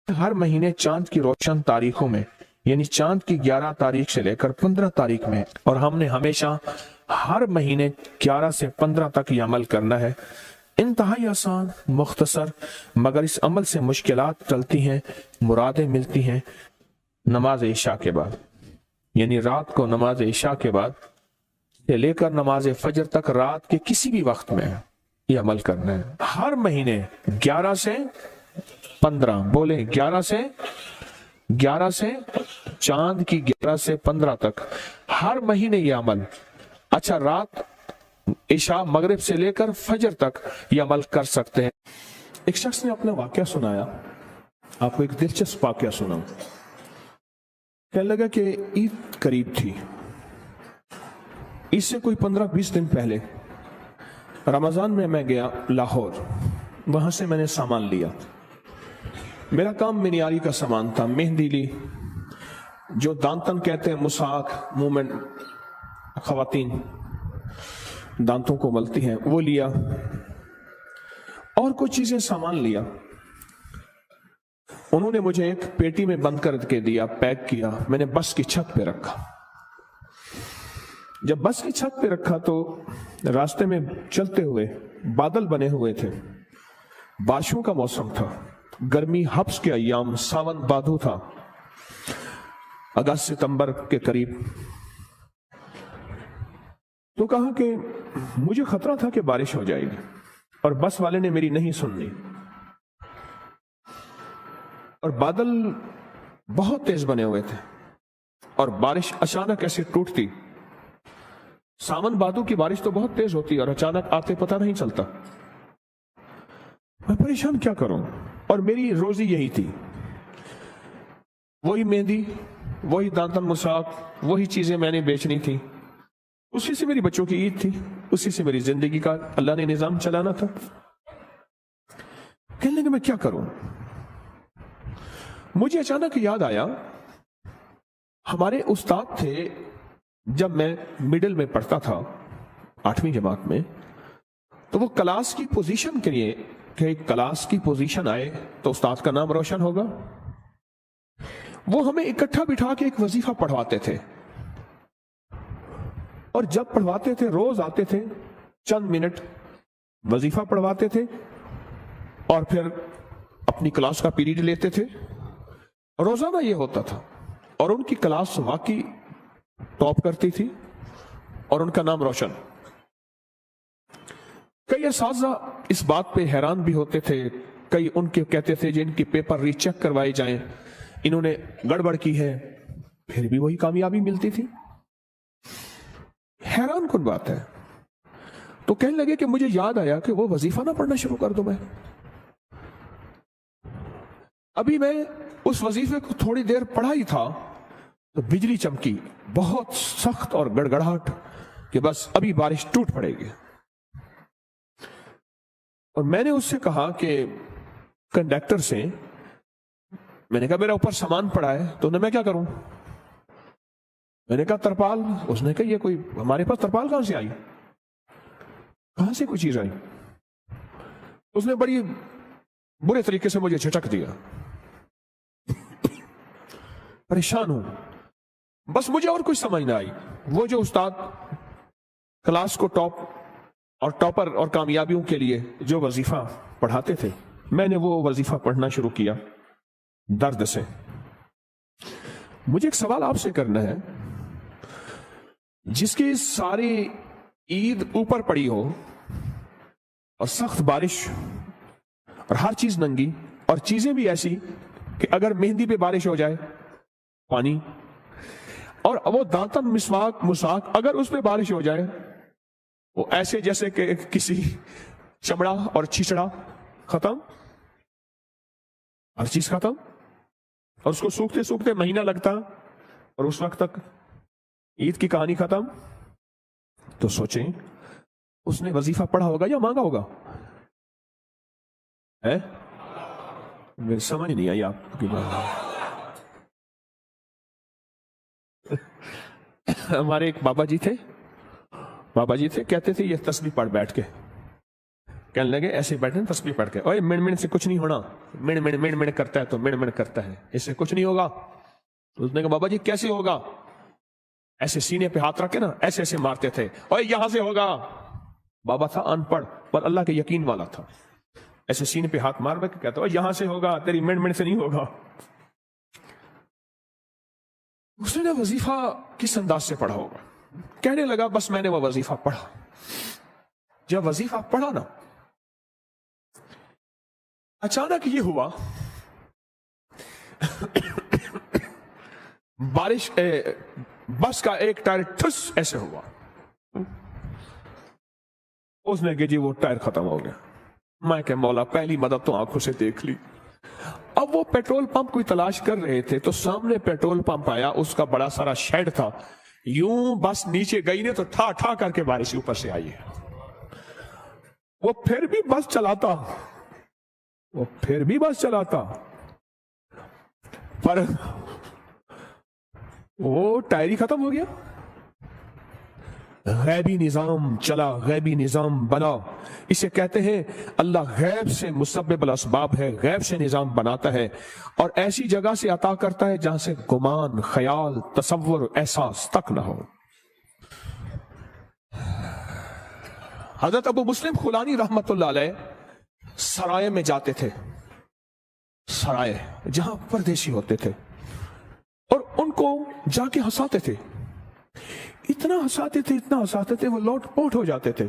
ہر مہینے چاند کی روشن تاریخوں میں، یعنی چاند کی 11 تاریخ سے لے کر 15 تاریخ میں، اور ہم نے ہمیشہ ہر مہینے 11 سے 15 تک یہ عمل کرنا ہے۔ انتہائی آسان، مختصر، مگر اس عمل سے مشکلات ٹلتی ہیں، مرادیں ملتی ہیں۔ نماز عشاء کے بعد، یعنی رات کو نماز عشاء کے بعد سے لے کر نماز فجر تک رات کے کسی بھی وقت میں یہ عمل کرنا ہے۔ ہر مہینے 11 سے 15، بولیں 11 سے چاند کی 11 سے 15 تک ہر مہینے یہ عمل۔ اچھا، رات عشاء مغرب سے لے کر فجر تک یہ عمل کر سکتے ہیں۔ ایک شخص نے اپنا واقعہ سنایا، آپ کو ایک دلچسپ واقعہ سناؤں۔ کہنے لگا کہ عید قریب تھی، اس سے کوئی 15-20 دن پہلے رمضان میں گیا لاہور، وہاں سے میں نے سامان لیا۔ میرا کام منیاری کا سامان تھا، مہندی لی، جو دانتن کہتے ہیں، مساک، مومنٹ، خواتین دانتوں کو ملتی ہیں، وہ لیا، اور کچھ چیزیں سامان لیا۔ انہوں نے مجھے ایک پیٹی میں بند کر کے دیا، پیک کیا، میں نے بس کی چھت پہ رکھا۔ جب بس کی چھت پہ رکھا تو راستے میں چلتے ہوئے بادل بنے ہوئے تھے، بارشوں کا موسم تھا، گرمی حبس کے ایام، ساون بادو تھا، اگست ستمبر کے قریب۔ تو کہا کہ مجھے خطرہ تھا کہ بارش ہو جائے گی، اور بس والے نے میری نہیں سننی، اور بادل بہت تیز بنے ہوئے تھے، اور بارش اچانک ایسے ٹوٹتی۔ ساون بادو کی بارش تو بہت تیز ہوتی ہے اور اچانک آتے پتہ نہیں چلتا۔ میں پریشان کیا کروں، اور میری روزی یہی تھی، وہی مہندی، وہی دانتن مساک، وہی چیزیں میں نے بیچنی تھی، اسی سے میری بچوں کی عید تھی، اسی سے میری زندگی کا اللہ نے نظام چلانا تھا۔ کہنے لگے میں کیا کروں؟ مجھے اچانک یاد آیا، ہمارے استاد تھے جب میں مڈل میں پڑھتا تھا 8ویں جماعت میں، تو وہ کلاس کی پوزیشن کے لیے کہ کلاس کی پوزیشن آئے تو استاد کا نام روشن ہوگا، وہ ہمیں اکٹھا بٹھا کے ایک وظیفہ پڑھواتے تھے، اور جب پڑھواتے تھے روز آتے تھے، چند منٹ وظیفہ پڑھواتے تھے، اور پھر اپنی کلاس کا پیریڈ لیتے تھے۔ روزانہ یہ ہوتا تھا، اور ان کی کلاس واقعی ٹاپ کرتی تھی، اور ان کا نام روشن۔ کئی اساتذہ اس بات پہ حیران بھی ہوتے تھے، کئی ان کے کہتے تھے جن کی پیپر ری چیک کروائے جائیں، انہوں نے گڑبڑ کی ہے، پھر بھی وہی کامیابی ملتی تھی۔ حیران کن بات ہے۔ تو کہنے لگے کہ مجھے یاد آیا کہ وہ وظیفہ نہ پڑھنا شروع کر دوں میں۔ ابھی میں اس وظیفے کو تھوڑی دیر پڑھا ہی تھا تو بجلی چمکی، بہت سخت اور گڑگڑاہٹ، کہ بس ابھی بارش ٹوٹ پڑے گی۔ اور میں نے اس سے کہا کہ کنڈکٹر سے، میں نے کہا میرا اوپر سامان پڑا ہے، تو میں کیا کروں؟ میں نے کہا ترپال۔ اس نے کہا یہ کوئی ہمارے پاس ترپال کہاں سے آئی، کہاں سے کوئی چیز آئی؟ اس نے بڑی برے طریقے سے مجھے جھٹک دیا۔ پریشان ہوں، بس مجھے اور کچھ سمجھ نہ آئی۔ وہ جو استاد کلاس کو ٹاپ اور ٹاپر اور کامیابیوں کے لیے جو وظیفہ پڑھاتے تھے، میں نے وہ وظیفہ پڑھنا شروع کیا درد سے۔ مجھے ایک سوال آپ سے کرنا ہے، جس کی ساری عید اوپر پڑی ہو اور سخت بارش اور ہر چیز ننگی، اور چیزیں بھی ایسی کہ اگر مہندی پہ بارش ہو جائے پانی، اور وہ دانتن مساک اگر اس پہ بارش ہو جائے وہ ایسے جیسے کہ کسی چمڑا اور چھچڑا، ختم، ہر چیز ختم، اور اس کو سوکھتے سوکھتے مہینہ لگتا، اور اس وقت تک عید کی کہانی ختم۔ تو سوچیں اس نے وظیفہ پڑھا ہوگا یا مانگا ہوگا؟ سمجھ نہیں آئی آپ کی بات۔ ہمارے ایک بابا جی تھے، کہتے تھے یہ تسبیح پڑھ بیٹھ کے، کہنے لگے ایسے بیٹھے تسبیح پڑھ کے، اوے مڑ مڑ سے کچھ نہیں ہونا، مڑ مڑ مڑ مڑ کرتا ہے تو مڑ مڑ کرتا ہے، اس سے کچھ نہیں ہوگا۔ اس نے کہا بابا جی کیسے ہوگا؟ ایسے سینے پہ ہاتھ رکھ کے نا ایسے ایسے مارتے تھے، اوے یہاں سے ہوگا۔ بابا تھا ان پڑھ پر اللہ کے یقین والا تھا، ایسے سینے پہ ہاتھ مار کے کہتا اوے یہاں سے ہوگا، تیری مڑ مڑ سے نہیں ہوگا۔ اس نے وظیفہ کس انداز سے پڑھا ہوگا؟ کہنے لگا بس میں نے وہ وظیفہ پڑھا۔ جب وظیفہ پڑھا نا اچانک یہ ہوا بارش بس کا ایک ٹائر ٹھس ایسے ہوا، اس نے کہ جی وہ ٹائر ختم ہو گیا۔ میں کہ مولا پہلی مدد تو آنکھوں سے دیکھ لی۔ اب وہ پیٹرول پمپ کوئی تلاش کر رہے تھے تو سامنے پیٹرول پمپ آیا، اس کا بڑا سارا شیڈ تھا، یوں بس نیچے گئی نے تو ٹھا ٹھا کر کے بارش اوپر سے آئی ہے۔ وہ پھر بھی بس چلاتا پر وہ ٹائر ہی ختم ہو گیا۔ غیبی نظام چلا، غیبی نظام بنا، اسے کہتے ہیں اللہ غیب سے مسبب الاسباب ہے، غیب سے نظام بناتا ہے اور ایسی جگہ سے عطا کرتا ہے جہاں سے گمان، خیال، تصور، احساس تک نہ ہو۔ حضرت ابو مسلم خولانی رحمت اللہ علیہ سرائے میں جاتے تھے، سرائے جہاں پردیسی ہوتے تھے، اور ان کو جا کے ہنساتے تھے، اتنا ہنساتے تھے وہ لوٹ پوٹ ہو جاتے تھے۔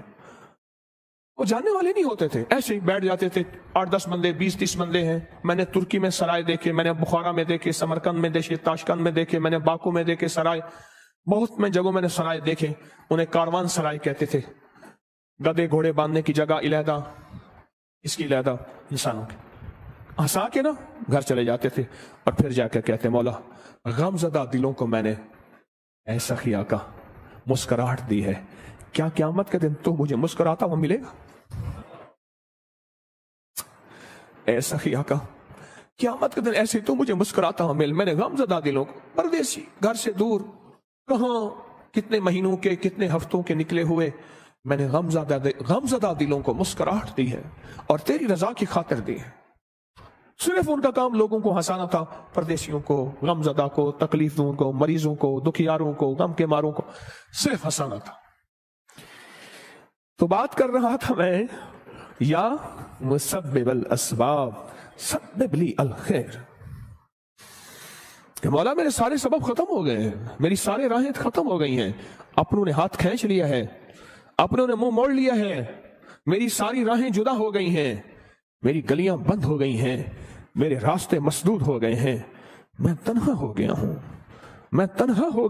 وہ جاننے والے نہیں ہوتے تھے، ایسے ہی بیٹھ جاتے تھے، 8-10 بندے، 20-30 بندے ہیں۔ میں نے ترکی میں سرائے دیکھے، میں نے بخارا میں دیکھے، سمرقند میں دیکھے، تاشکند میں دیکھے، میں نے باکو میں دیکھے سرائے، بہت میں جگہوں میں نے سرائے دیکھے۔ انہیں کاروان سرائے کہتے تھے، گدے گھوڑے باندھنے کی جگہ علیحدہ، اس کی علیحدہ، انسانوں کی ہنسا کے نا گھر چلے جاتے تھے، اور پھر جا کے کہتے مولا غم زدہ دلوں کو میں نے ایسا ہی آقا مسکراہٹ دی ہے، کیا قیامت کے دن تو مجھے مسکراتا ہوا ملے گا؟ ایسا ہی آقا قیامت کے دن ایسے تو مجھے مسکراتا ہوا مل۔ میں نے غم زدہ دلوں کو، پردیسی گھر سے دور، کہاں کتنے مہینوں کے کتنے ہفتوں کے نکلے ہوئے، میں نے غم زدہ دلوں کو مسکراہٹ دی ہے اور تیری رضا کی خاطر دی ہے۔ صرف ان کا کام لوگوں کو ہنسانا تھا، پردیسیوں کو، غم زدہ کو، تکلیف دوں کو، مریضوں کو، دکھیاروں کو، غم کے ماروں کو صرف ہنسانا تھا۔ تو بات کر رہا تھا میں، یا مسبب الاسباب سبب لی الخیر، کہ مولا میرے سارے سبب ختم ہو گئے ہیں، میری سارے راہیں ختم ہو گئی ہیں، اپنوں نے ہاتھ کھینچ لیا ہے، اپنوں نے منہ موڑ لیا ہے، میری ساری راہیں جدا ہو گئی ہیں، میری گلیاں بند ہو گئی ہیں، میرے راستے مسدود ہو گئے ہیں، میں تنہا ہو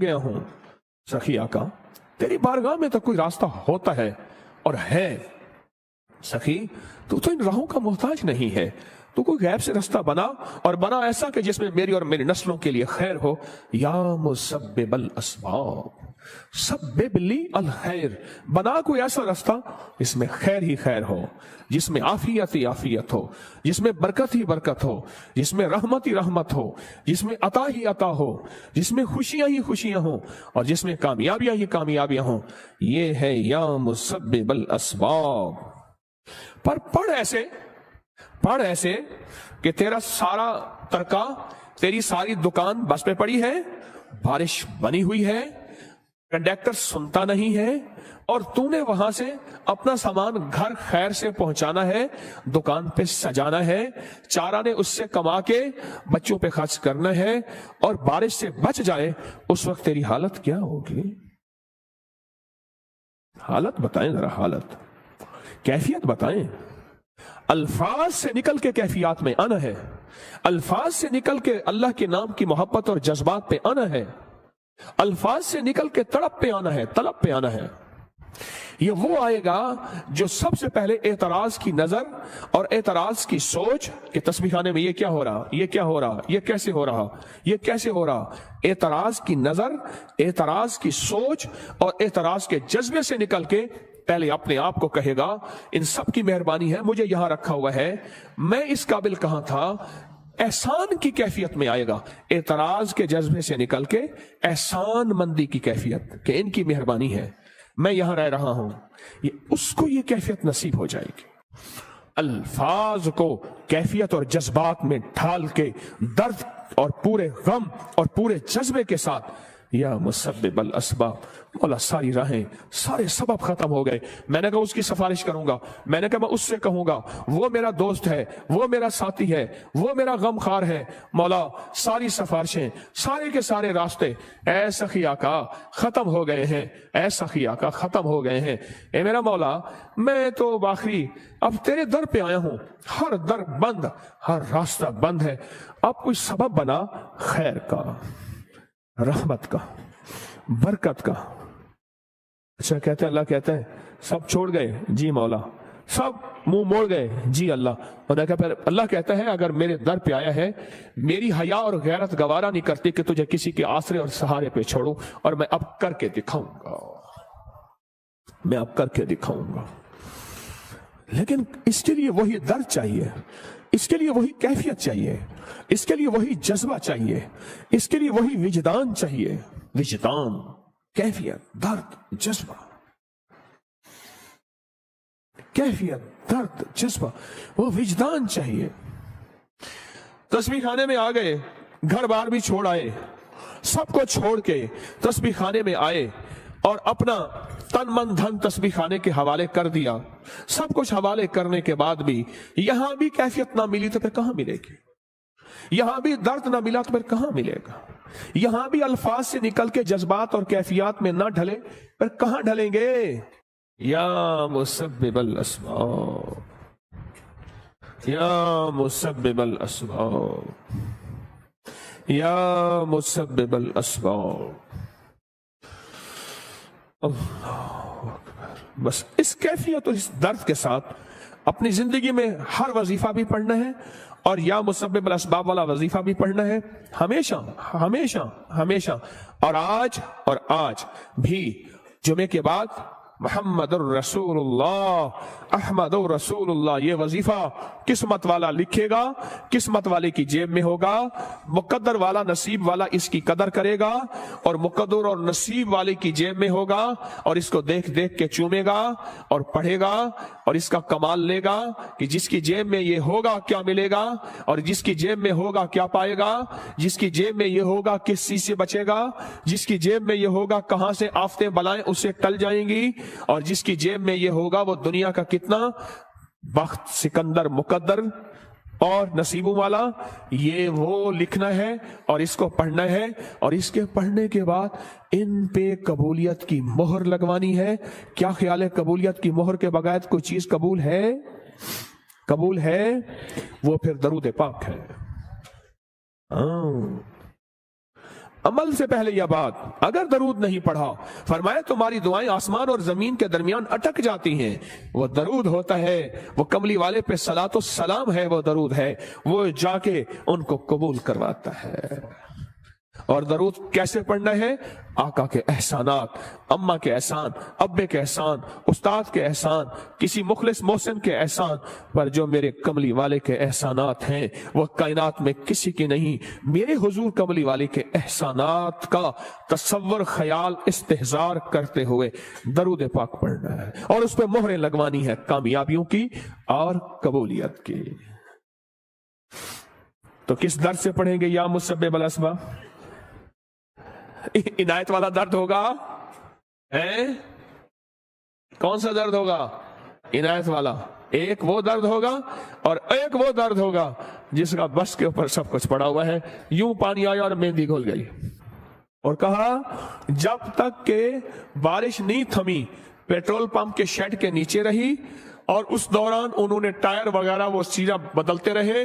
گیا ہوں۔ سخی آقا تیری بارگاہ میں تو کوئی راستہ ہوتا ہے اور ہے، سخی تو ان راہوں کا محتاج نہیں ہے، تو کوئی غیب سے راستہ بنا، اور بنا ایسا کہ جس میں میری اور میری نسلوں کے لیے خیر ہو۔ یا مسبب الاسباب سبب لی الخیر، بنا کوئی ایسا راستہ جس میں خیر ہی خیر ہو، جس میں عافیت ہی عافیت ہو، جس میں برکت ہی برکت ہو، جس میں رحمت ہی رحمت ہو، جس میں عطا ہی عطا ہو، جس میں خوشیاں ہی خوشیاں ہوں، اور جس میں کامیابیاں ہی کامیابیاں ہوں۔ یہ ہے یا مسبب الاسباب۔ پر پڑھ ایسے کہ تیرا سارا ترکا، تیری ساری دکان بس پہ پڑی ہے، بارش بنی ہوئی ہے، کنڈکٹر سنتا نہیں ہے، اور تو نے وہاں سے اپنا سامان گھر خیر سے پہنچانا ہے، دکان پہ سجانا ہے، 4 آنے اس سے کما کے بچوں پہ خرچ کرنا ہے، اور بارش سے بچ جائے اس وقت تیری حالت کیا ہوگی؟ حالت بتائیں ذرا، حالت، کیفیت بتائیں۔ الفاظ سے نکل کے کیفیات میں آنا ہے، الفاظ سے نکل کے اللہ کے نام کی محبت اور جذبات پہ آنا ہے، الفاظ سے نکل کے تڑپ پہ آنا ہے، طلب پہ آنا ہے۔ یہ وہ آئے گا جو سب سے پہلے اعتراض کی نظر اور اعتراض کی سوچ کہ تسبیح خانے میں یہ کیا ہو رہا، یہ کیا ہو رہا، یہ کیسے ہو رہا، یہ کیسے ہو رہا، اعتراض کی نظر، اعتراض کی سوچ اور اعتراض کے جذبے سے نکل کے پہلے اپنے آپ کو کہے گا ان سب کی مہربانی ہے، مجھے یہاں رکھا ہوا ہے، میں اس قابل کہاں تھا۔ احسان کی کیفیت میں آئے گا، اعتراض کے جذبے سے نکل کے احسان مندی کی کیفیت کہ ان کی مہربانی ہے، میں یہاں رہ رہا ہوں، اس کو یہ کیفیت نصیب ہو جائے گی۔ अल्फाज को कैफियत और जज्बात में ढाल के दर्द और पूरे गम और पूरे जज्बे के साथ, या मुसब्बिबल अस्बाब, मौला सारी राहें, सारे सबब खत्म हो गए। मैंने कहा उसकी सिफारिश करूंगा, मैंने कहा मैं उससे कहूंगा, वो मेरा दोस्त है, वो मेरा साथी है, वो मेरा गमखार है। मौला सारी सिफारिशें, सारे के सारे रास्ते ऐ सखी आका खत्म हो गए हैं, ऐ सखी आका खत्म हो गए हैं। ए मेरा मौला, मैं तो आखिरी अब तेरे दर पे आया हूं, हर दर बंद, हर रास्ता बंद है। अब कोई सबब बना खैर का, रहमत का, बरकत का। अच्छा कहते हैं, अल्लाह कहते हैं सब छोड़ गए, जी मौला, सब मुंह मोड़ गए, जी अल्लाह। और फिर अल्लाह कहता है अगर मेरे दर पे आया है, मेरी हया और गैरत गवारा नहीं करती कि तुझे किसी के आसरे और सहारे पे छोड़ूं, और मैं अब करके दिखाऊंगा, मैं अब करके दिखाऊंगा। लेकिन इसके लिए वही दर्द चाहिए, इसके लिए वही कैफियत चाहिए, इसके लिए वही जज्बा चाहिए, इसके लिए वही विजदान चाहिए। विजदान, कैफियत, दर्द, जज्बा, कैफियत, दर्द, जज्बा, वो विजदान चाहिए। तस्बीह खाने में आ गए, घर बार भी छोड़ आए, सबको छोड़ के तस्बीह खाने में आए और अपना तन मन धन तस्बीह खाने के हवाले कर दिया। सब कुछ हवाले करने के बाद भी यहां भी कैफियत ना मिली तो फिर कहां मिलेगी? यहां भी दर्द ना मिला तो फिर कहां मिलेगा? यहां भी अल्फाज से निकल के जज्बात और कैफियत में ना ढले फिर कहां ढलेंगे? या मुसब्बिबल अस्बाब, या मुसब्बिबल अस्बाब, या मुसब्बिबल अस्बाब। बस इस कैफियत और इस दर्द के साथ अपनी जिंदगी में हर वजीफा भी पढ़ना है और या मुसब्बिबुल अस्बाब वाला वजीफा भी पढ़ना है, हमेशा हमेशा हमेशा। और आज भी जुमे के बाद मुहम्मदुर रसूलुल्लाह, अहमदुर रसूलुल्लाह, ये वजीफा किस्मत वाला लिखेगा, किस्मत वाले की जेब में होगा, मुकद्दर वाला नसीब वाला इसकी कदर करेगा और मुकद्दर और नसीब वाले की जेब में होगा और इसको देख देख के चूमेगा और पढ़ेगा और इसका कमाल लेगा कि जिसकी जेब में ये होगा क्या मिलेगा और जिसकी जेब में होगा क्या पाएगा, जिसकी जेब में ये होगा किस चीज से बचेगा, जिसकी जेब में ये होगा कहां से आफतें बलाएं उससे टल जाएंगी, और जिसकी जेब में ये होगा वो दुनिया का कितना बख्त, सिकंदर, मुकद्दर और नसीबों वाला, ये वो लिखना है और इसको पढ़ना है। और इसके पढ़ने के बाद इन पे कबूलियत की मोहर लगवानी है। क्या ख्याल है, कबूलियत की मोहर के बगैर कोई चीज कबूल है? कबूल है वो फिर दरूद पाक है। अमल से पहले यह बात, अगर दरूद नहीं पढ़ा, फरमाया तुम्हारी दुआएं आसमान और जमीन के दरमियान अटक जाती हैं। वो दरूद होता है, वो कमली वाले पे सलातो सलाम है, वो दरूद है, वो जाके उनको कबूल करवाता है। और दरूद कैसे पढ़ना है? आका के एहसानात, अम्मा के एहसान, अब्बे के एहसान, उस्ताद के एहसान, किसी मुखलिस मोहसिन के एहसान पर जो मेरे कमली वाले के एहसानात हैं वो कायनात में किसी की नहीं, मेरे हुजूर कमली वाले के एहसानात का तसव्वुर, ख्याल, इस्तेहजार करते हुए दरूद पाक पढ़ना है और उस पर मोहरें लगवानी है कामयाबियों की और कबूलियत की। तो किस दर्द से पढ़ेंगे? या मुसब्बिबुल अस्बाब, इनायत वाला दर्द होगा है? कौन सा दर्द होगा? इनायत वाला। एक वो दर्द होगा और एक वो दर्द होगा जिसका बस के ऊपर सब कुछ पड़ा हुआ है। यूं पानी आया और मेहंदी घुल गई और कहा जब तक के बारिश नहीं थमी, पेट्रोल पंप के शेड के नीचे रही और उस दौरान उन्होंने टायर वगैरह वो सीधा बदलते रहे।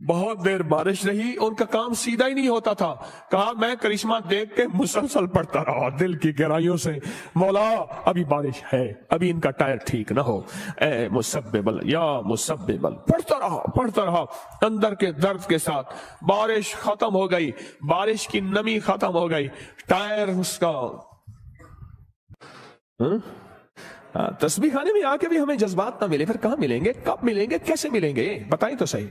बहुत देर बारिश रही, उनका काम सीधा ही नहीं होता था। कहा मैं करिश्मा देख के मुसलसल पढ़ता रहा दिल की गहराइयों से, मौला अभी बारिश है, अभी इनका टायर ठीक ना हो, ए मुसब्बिबल, या मुसब्बिबल, पढ़ता रहा अंदर के दर्द के साथ। बारिश खत्म हो गई, बारिश की नमी खत्म हो गई, टायर उसका तस्बीह खाने में आके भी हमें जज्बात ना मिले फिर कहां मिलेंगे? कब मिलेंगे? कैसे मिलेंगे? बताएं तो सही।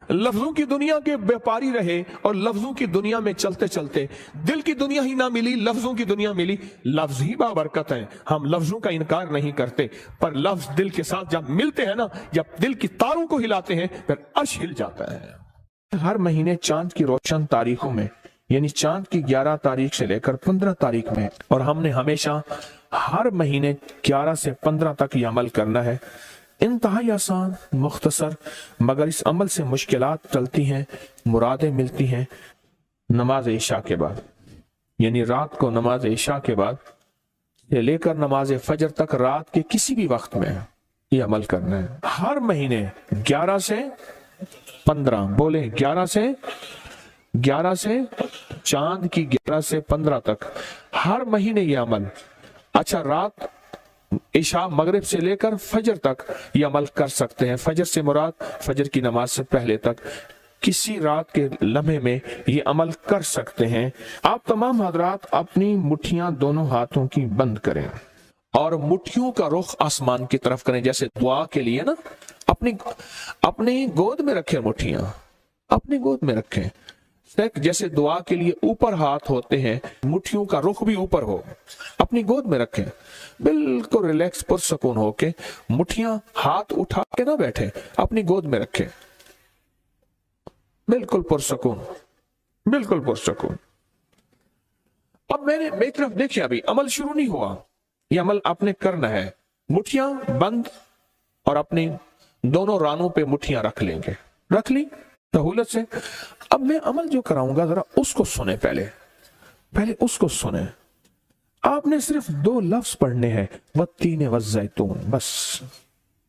लफ्जों की दुनिया के व्यापारी रहे और लफ्जों की दुनिया में चलते चलते दिल की दुनिया ही ना मिली, लफ्जों की दुनिया मिली। लफ्ज ही बाबरकत है, हम लफ्जों का इनकार नहीं करते, पर लफ्ज दिल के साथ जब मिलते हैं ना, जब दिल की तारों को हिलाते हैं, फिर अर्श हिल जाता है। हर महीने चांद की रोशन तारीखों में, यानी चांद की 11 तारीख से लेकर 15 तारीख में, और हमने हमेशा हर महीने 11 से 15 तक ये अमल करना है। इंतहाई आसान, मुख्तसर, मगर इस अमल से मुश्किलात टलती हैं, मुरादें मिलती हैं। नमाज इशा के बाद, यानी रात को नमाज इशा के बाद से लेकर नमाज फजर तक रात के किसी भी वक्त में ये अमल करना है। हर महीने 11 से 15, बोले 11 से चांद की 11 से 15 तक हर महीने ये अमल। अच्छा, रात इशा मगरिब से लेकर फजर तक ये अमल कर सकते हैं। फजर से मुराद फजर की नमाज से पहले तक किसी रात के लम्हे में ये अमल कर सकते हैं। आप तमाम हजरात अपनी मुट्ठियां दोनों हाथों की बंद करें और मुट्ठियों का रुख आसमान की तरफ करें, जैसे दुआ के लिए ना अपनी गोद में रखें, मुट्ठियां अपनी गोद में रखें। जैसे दुआ के लिए ऊपर हाथ होते हैं, मुट्ठियों का रुख भी ऊपर हो, अपनी गोद में रखें। बिल्कुल रिलैक्स पुरसकून होके, मुट्ठियां हाथ उठा के ना बैठे, अपनी गोद में रखें, बिल्कुल पुरसकून, बिल्कुल पुरसकून। अब मेरी तरफ देखिए, अभी अमल शुरू नहीं हुआ, ये अमल आपने करना है। मुट्ठियां बंद और अपनी दोनों रानों पे मुट्ठियां रख लेंगे, रख ली सहूलत से। अब मैं अमल जो कराऊंगा जरा उसको सुने, पहले उसको सुने। आपने सिर्फ 2 लफ्ज पढ़ने हैं, वत्तीन वज़्ज़ैतून, बस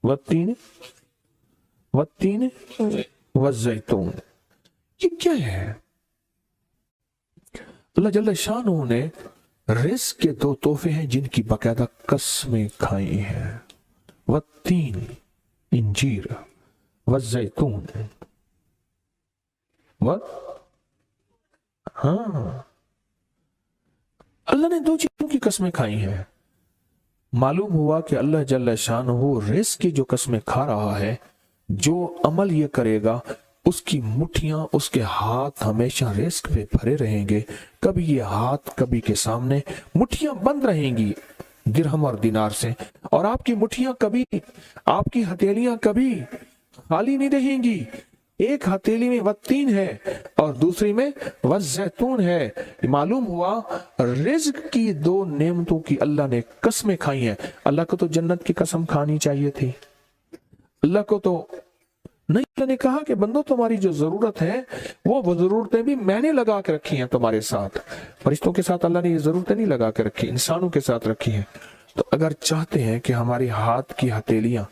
वत्तीन वज़्ज़ैतून। ये क्या है? अल्लाह जल्ल शानहू ने रिज़्क़ के 2 तोहफे हैं जिनकी बाकायदा कसमें खाई हैं। वत्तीन इंजीर, वज़्ज़ैतून, हाँ, अल्लाह ने 2 चीजों की कसमें खाई हैं। मालूम हुआ कि अल्लाह जल्ल शानहू रिज़्क़ की जो कसमें खा रहा है, जो अमल ये करेगा उसकी मुट्ठियां, उसके हाथ हमेशा रिज़्क़ पे भरे रहेंगे। कभी ये हाथ कभी के सामने, मुट्ठियां बंद रहेंगी दिरहम और दिनार से, और आपकी मुट्ठियां कभी, आपकी हथेलियां कभी खाली नहीं रहेंगी। एक हथेली में वत्तीन है और दूसरी में वज़्ज़ैतून है। मालूम हुआ रिज़्क़ की 2 नेमतों की अल्लाह ने कसमें खाई हैं। अल्लाह को तो जन्नत की कसम खानी चाहिए थी, अल्लाह को तो नहीं। अल्लाह ने कहा कि बंदो, तुम्हारी जो जरूरत है वो जरूरतें भी मैंने लगा के रखी हैं तुम्हारे साथ। फरिश्तों के साथ अल्लाह ने ये जरूरतें नहीं लगा के रखी, इंसानों के साथ रखी हैं। तो अगर चाहते हैं कि हमारी हाथ की हथेलियां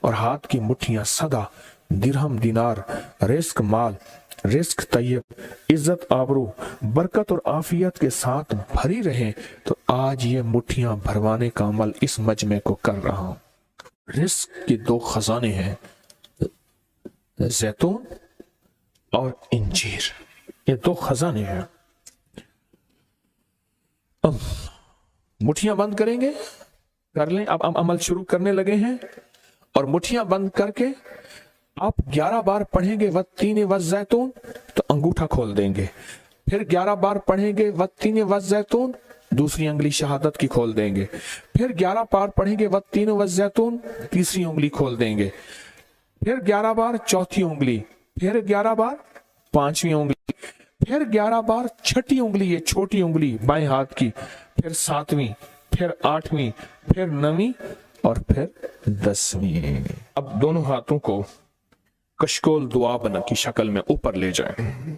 और हाथ की मुट्ठियां सदा दिरहम, दिनार, रिज़्क़ माल, रिज़्क़ तैयब, इज्जत, आबरू, बरकत और आफियत के साथ भरी रहें, तो आज ये मुट्ठियां भरवाने का अमल इस मजमे को कर रहा हूं। रिज़्क़ के 2 खजाने हैं, जैतून और इंजीर, ये 2 खजाने हैं। अब मुट्ठियां बंद करेंगे, कर लें। अब अमल शुरू करने लगे हैं, और मुट्ठियां बंद करके आप 11 बार पढ़ेंगे वत्तीन वज़्ज़ैतून, तो अंगूठा खोल देंगे। फिर 11 बार पढ़ेंगे वत्तीन वज़्ज़ैतून, दूसरी उंगली शहादत की खोल देंगे। फिर 11 बार पढ़ेंगे वत्तीन वज़्ज़ैतून, तीसरी उंगली खोल देंगे। फिर 11 बार चौथी उंगली, फिर 11 बार पांचवी उंगली, फिर 11 बार छठी उंगली, ये छोटी उंगली बाएं हाथ की, फिर 7वीं, फिर 8वीं, फिर 9वीं और फिर 10वीं। अब दोनों हाथों को कशकोल दुआ बना की शक्ल में ऊपर ले जाएं,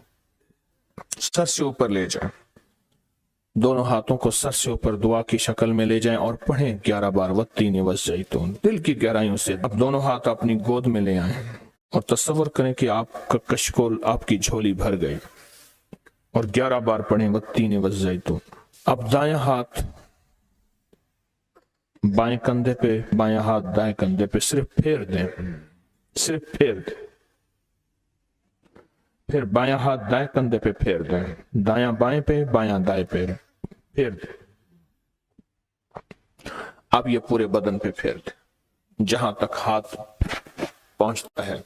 सर से ऊपर ले जाएं। दोनों हाथों को सर से ऊपर दुआ की शक्ल में ले जाएं और पढ़ें 11 बार वत्तीन वज़्ज़ैतून, दिल की गहराइयों से। अब दोनों हाथ अपनी गोद में ले आए और तसव्वुर करें कि आपका कशकोल, आपकी झोली भर गई, और 11 बार पढ़ें वत्तीन वज़्ज़ैतून। अब दायां हाथ बाएं कंधे पे, बायां हाथ दाएं कंधे पे सिर्फ फेर दें, सिर्फ फेर दें। फिर बायां हाथ दाएं कंधे पे फेर दें, दायां बाएं पे, बायां दाएं पे फेर दें। अब ये पूरे बदन पे फेर दें, जहां तक हाथ पहुंचता है।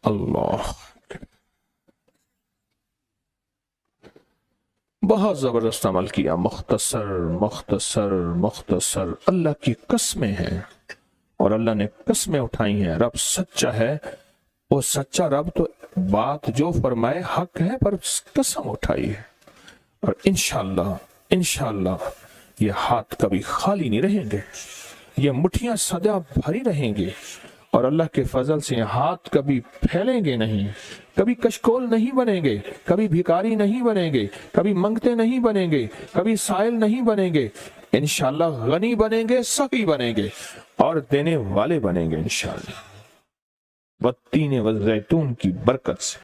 अल्लाह, बहुत जबरदस्त अमल किया। मुख्तसर मुख्तसर मुख्तसर, अल्लाह की कस्में हैं और अल्लाह ने कस्में उठाई हैं। रब सच्चा है, वो सच्चा रब तो बात जो फरमाए हक है, पर कसम उठाई है। और इंशाअल्लाह इंशाअल्लाह ये हाथ कभी खाली नहीं रहेंगे, ये मुट्ठियां सदा भरी रहेंगी और अल्लाह के फजल से हाथ कभी फैलेंगे नहीं, कभी कशकोल नहीं बनेंगे, कभी भिखारी नहीं बनेंगे, कभी मंगते नहीं बनेंगे, कभी साइल नहीं बनेंगे। इंशाअल्लाह गनी बनेंगे, सकी बनेंगे और देने वाले बनेंगे इंशाअल्लाह। वत्तीन व ज़ैतून की बरकत से।